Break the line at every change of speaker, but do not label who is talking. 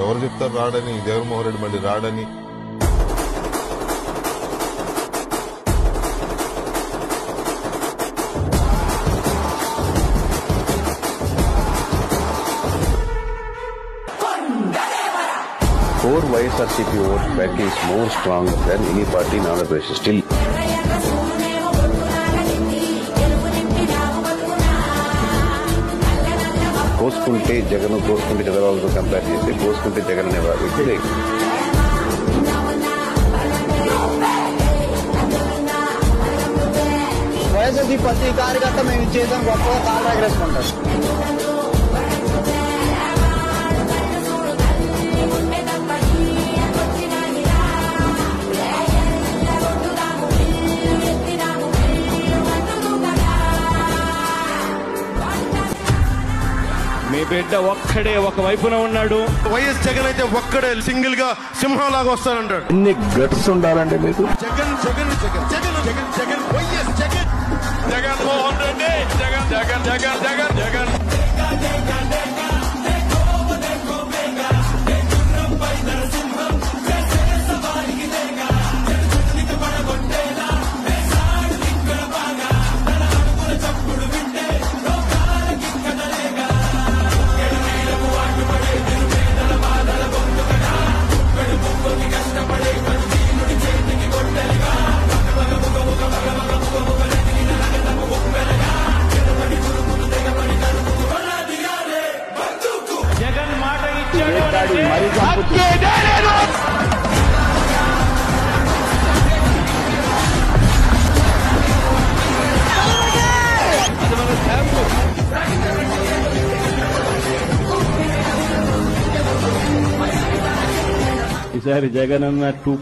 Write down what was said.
ఎవరు చెప్తారు రాడని? జగన్మోహన్ రెడ్డి మళ్ళీ రాడని.
Core YSRCP vote bank is more strong than any party in Andhra Pradesh. Still, కోసుకుంటే Jagan, కోసుకుంటే చంద్రబాబుతో compare చేస్తే కోసుకుంటే జగన్ అనే వ్యక్తి లేదు.
వైఎస్ఆర్సీపీ ప్రతి కార్యకర్త మేము చేద్దాం గొప్పగా కాలు ఎగరేసుకుంటారు.
మీ బిడ్డ ఒక్కడే ఒక వైపున ఉన్నాడు.
వైఎస్ జగన్ అయితే ఒక్కడే సింగిల్ గా సింహం లాగా వస్తానంటాడు.
ఎన్ని గట్స్ ఉండాలంటే మీకు?
జగన్ జగన్ జగన్ జగన్ జగన్ జగన్ వైఎస్ జగన్ జగన్మోహన్ రెడ్డి జగన్ జగన్ జగన్ జగన్ జగన్
ఈసారి జగన్ అన్న 2